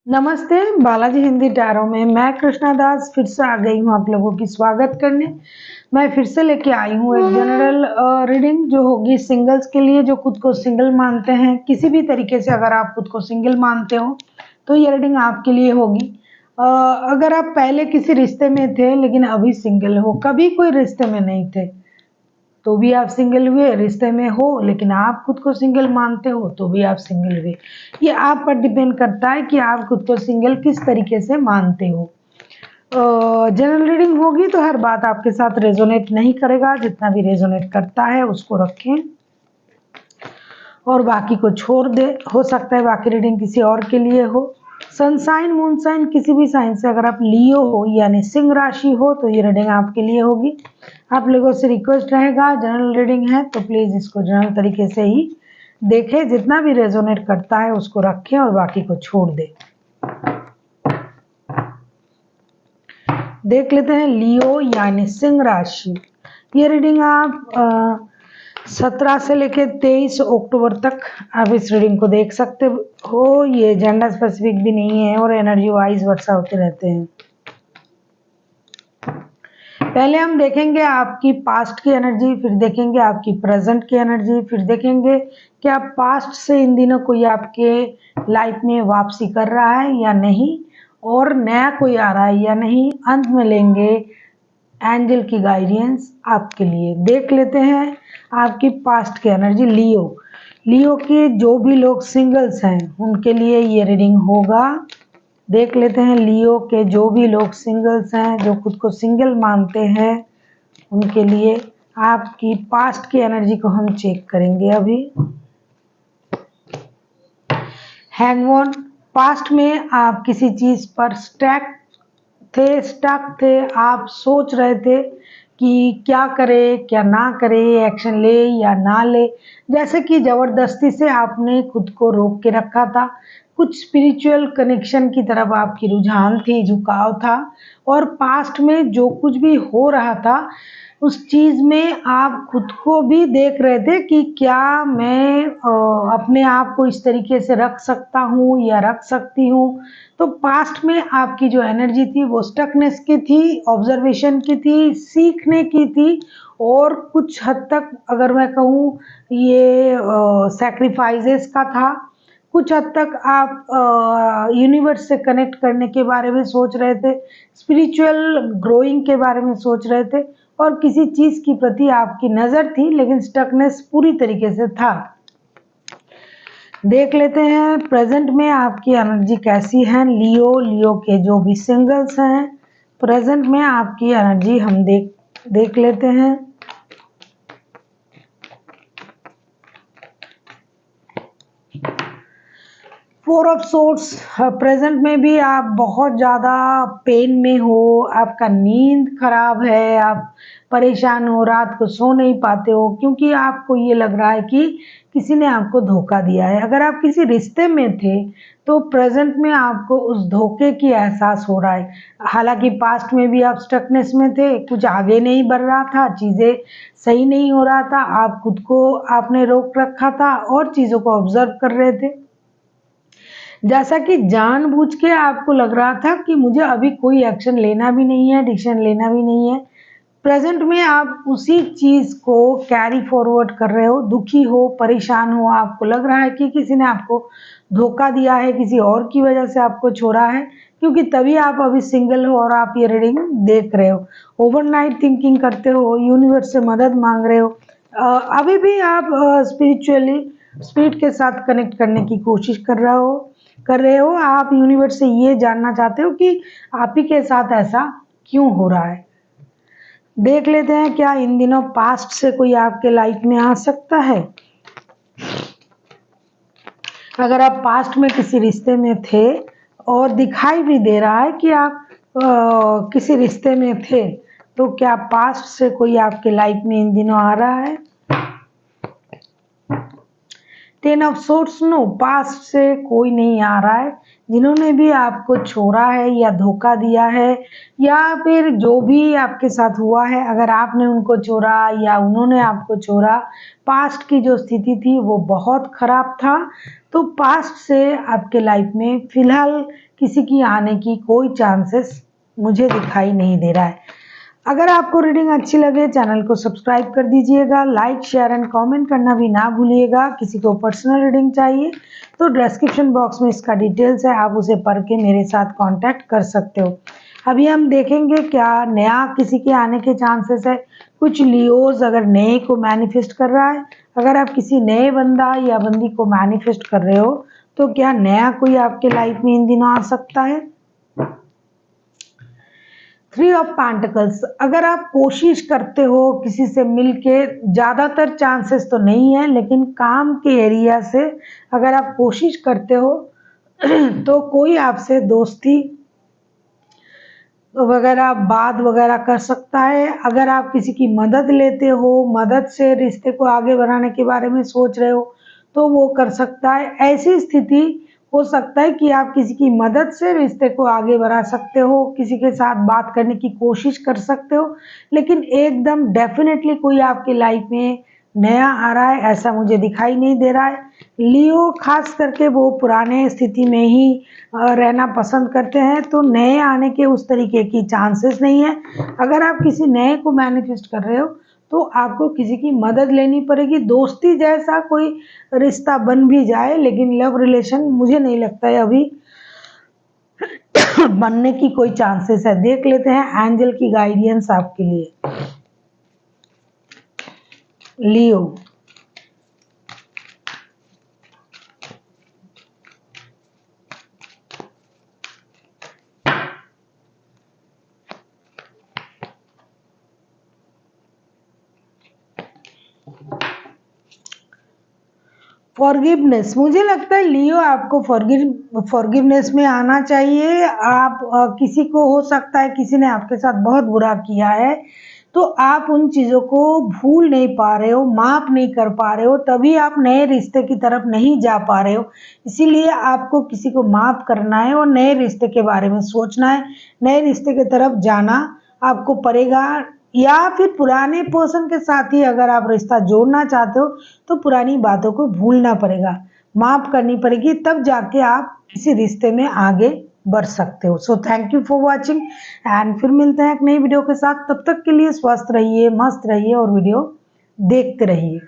नमस्ते, बालाजी हिंदी टैरो में मैं कृष्णा दास फिर से आ गई हूँ आप लोगों की स्वागत करने। मैं फिर से लेके आई हूँ एक जनरल रीडिंग जो होगी सिंगल्स के लिए, जो खुद को सिंगल मानते हैं। किसी भी तरीके से अगर आप खुद को सिंगल मानते हो तो ये रीडिंग आपके लिए होगी। अगर आप पहले किसी रिश्ते में थे लेकिन अभी सिंगल हो, कभी कोई रिश्ते में नहीं थे तो भी आप सिंगल हुए, रिश्ते में हो लेकिन आप खुद को सिंगल मानते हो तो भी आप सिंगल हुए। ये आप पर डिपेंड करता है कि आप खुद को सिंगल किस तरीके से मानते हो। जनरल रीडिंग होगी तो हर बात आपके साथ रेजोनेट नहीं करेगा, जितना भी रेजोनेट करता है उसको रखें और बाकी को छोड़ दे। हो सकता है बाकी रीडिंग किसी और के लिए हो। सनसाइन मूनसाइन किसी भी साइन से अगर आप लियो हो यानी सिंह राशि हो तो ये रीडिंग आपके लिए होगी। आप लोगों से रिक्वेस्ट रहेगा, जनरल रीडिंग है तो प्लीज़ इसको जनरल तरीके से ही देखें, जितना भी रेजोनेट करता है उसको रखें और बाकी को छोड़ दें। देख लेते हैं लियो यानी सिंह राशि। ये रीडिंग आप 17 से लेकर 23 अक्टूबर तक आप इस रीडिंग को देख सकते हो। ये जेंडर स्पेसिफिक भी नहीं है और एनर्जी वाइज वर्षा होते रहते हैं। पहले हम देखेंगे आपकी पास्ट की एनर्जी, फिर देखेंगे आपकी प्रेजेंट की एनर्जी, फिर देखेंगे कि आप पास्ट से इन दिनों कोई आपके लाइफ में वापसी कर रहा है या नहीं और नया कोई आ रहा है या नहीं। अंत में लेंगे एंजल की गाइडेंस आपके लिए। देख लेते हैं आपकी पास्ट की एनर्जी। लियो के जो भी लोग सिंगल्स हैं उनके लिए ये रीडिंग होगा। देख लेते हैं लियो के जो भी लोग सिंगल्स हैं, जो खुद को सिंगल मानते हैं, उनके लिए आपकी पास्ट की एनर्जी को हम चेक करेंगे अभी। हैंगमैन, पास्ट में आप किसी चीज पर स्टक थे, आप सोच रहे थे कि क्या करे क्या ना करे, एक्शन ले या ना ले, जैसे कि जबरदस्ती से आपने खुद को रोक के रखा था। कुछ स्पिरिचुअल कनेक्शन की तरफ आपकी रुझान थी, झुकाव था और पास्ट में जो कुछ भी हो रहा था उस चीज में आप खुद को भी देख रहे थे कि क्या मैं अपने आप को इस तरीके से रख सकता हूँ या रख सकती हूँ। तो पास्ट में आपकी जो एनर्जी थी वो स्टकनेस की थी, ऑब्जर्वेशन की थी, सीखने की थी और कुछ हद तक अगर मैं कहूँ ये सैक्रिफाइसेस का था। कुछ हद तक आप यूनिवर्स से कनेक्ट करने के बारे में सोच रहे थे, स्पिरिचुअल ग्रोइंग के बारे में सोच रहे थे और किसी चीज़ की प्रति आपकी नज़र थी लेकिन स्टकनेस पूरी तरीके से था। देख लेते हैं प्रेजेंट में आपकी एनर्जी कैसी है। लियो के जो भी सिंगल्स हैं, प्रेजेंट में आपकी एनर्जी हम देख लेते हैं। फोर ऑफ सोर्ट्स, प्रेजेंट में भी आप बहुत ज़्यादा पेन में हो, आपका नींद खराब है, आप परेशान हो, रात को सो नहीं पाते हो क्योंकि आपको ये लग रहा है कि किसी ने आपको धोखा दिया है। अगर आप किसी रिश्ते में थे तो प्रेजेंट में आपको उस धोखे की एहसास हो रहा है। हालांकि पास्ट में भी आप स्टकनेस में थे, कुछ आगे नहीं बढ़ रहा था, चीज़ें सही नहीं हो रहा था, आप खुद को आपने रोक रखा था और चीज़ों को ऑब्जर्व कर रहे थे। जैसा कि जानबूझ के आपको लग रहा था कि मुझे अभी कोई एक्शन लेना भी नहीं है, डिसीजन लेना भी नहीं है। प्रेजेंट में आप उसी चीज़ को कैरी फॉरवर्ड कर रहे हो, दुखी हो, परेशान हो, आपको लग रहा है कि किसी ने आपको धोखा दिया है, किसी और की वजह से आपको छोड़ा है, क्योंकि तभी आप अभी सिंगल हो और आप ये रीडिंग देख रहे हो। ओवरनाइट थिंकिंग करते हो, यूनिवर्स से मदद मांग रहे हो। अभी भी आप स्पिरिट के साथ कनेक्ट करने की कोशिश कर रहे हो। आप यूनिवर्स से ये जानना चाहते हो कि आप ही के साथ ऐसा क्यों हो रहा है। देख लेते हैं क्या इन दिनों पास्ट से कोई आपके लाइफ में आ सकता है। अगर आप पास्ट में किसी रिश्ते में थे और दिखाई भी दे रहा है कि आप किसी रिश्ते में थे, तो क्या पास्ट से कोई आपके लाइफ में इन दिनों आ रहा है। 10 ऑफ सोर्ट्स, नो, पास्ट से कोई नहीं आ रहा है। जिन्होंने भी आपको छोड़ा है या धोखा दिया है या फिर जो भी आपके साथ हुआ है, अगर आपने उनको छोड़ा या उन्होंने आपको छोड़ा, पास्ट की जो स्थिति थी वो बहुत खराब था। तो पास्ट से आपके लाइफ में फिलहाल किसी की आने की कोई चांसेस मुझे दिखाई नहीं दे रहा है। अगर आपको रीडिंग अच्छी लगे चैनल को सब्सक्राइब कर दीजिएगा, लाइक शेयर एंड कमेंट करना भी ना भूलिएगा। किसी को पर्सनल रीडिंग चाहिए तो डिस्क्रिप्शन बॉक्स में इसका डिटेल्स है, आप उसे पढ़ के मेरे साथ कांटेक्ट कर सकते हो। अभी हम देखेंगे क्या नया किसी के आने के चांसेस है। कुछ लियोज अगर नए को मैनिफेस्ट कर रहा है, अगर आप किसी नए बंदा या बंदी को मैनिफेस्ट कर रहे हो तो क्या नया कोई आपके लाइफ में इन दिनों आ सकता है। 3 ऑफ पेंटिकल्स, अगर आप कोशिश करते हो किसी से मिलके, ज़्यादातर चांसेस तो नहीं है लेकिन काम के एरिया से अगर आप कोशिश करते हो तो कोई आपसे दोस्ती वगैरह बात वगैरह कर सकता है। अगर आप किसी की मदद लेते हो, मदद से रिश्ते को आगे बढ़ाने के बारे में सोच रहे हो तो वो कर सकता है। ऐसी स्थिति हो सकता है कि आप किसी की मदद से रिश्ते को आगे बढ़ा सकते हो, किसी के साथ बात करने की कोशिश कर सकते हो, लेकिन एकदम डेफिनेटली कोई आपकी लाइफ में नया आ रहा है ऐसा मुझे दिखाई नहीं दे रहा है। लियो खास करके वो पुराने स्थिति में ही रहना पसंद करते हैं, तो नए आने के उस तरीके की चांसेस नहीं है। अगर आप किसी नए को मैनिफेस्ट कर रहे हो तो आपको किसी की मदद लेनी पड़ेगी। दोस्ती जैसा कोई रिश्ता बन भी जाए लेकिन लव रिलेशन मुझे नहीं लगता है अभी बनने की कोई चांसेस है। देख लेते हैं एंजल की गाइडेंस आपके लिए। लियो, फॉरगिवनेस, मुझे लगता है लियो आपको फॉरगिवनेस में आना चाहिए। आप किसी को हो सकता है किसी ने आपके साथ बहुत बुरा किया है तो आप उन चीज़ों को भूल नहीं पा रहे हो, माफ नहीं कर पा रहे हो, तभी आप नए रिश्ते की तरफ नहीं जा पा रहे हो। इसीलिए आपको किसी को माफ करना है और नए रिश्ते के बारे में सोचना है, नए रिश्ते की तरफ जाना आपको पड़ेगा। या फिर पुराने पर्सन के साथ ही अगर आप रिश्ता जोड़ना चाहते हो तो पुरानी बातों को भूलना पड़ेगा, माफ करनी पड़ेगी, तब जाके आप किसी रिश्ते में आगे बढ़ सकते हो। So thank you for watching and फिर मिलते हैं एक नई वीडियो के साथ। तब तक के लिए स्वस्थ रहिए, मस्त रहिए और वीडियो देखते रहिए।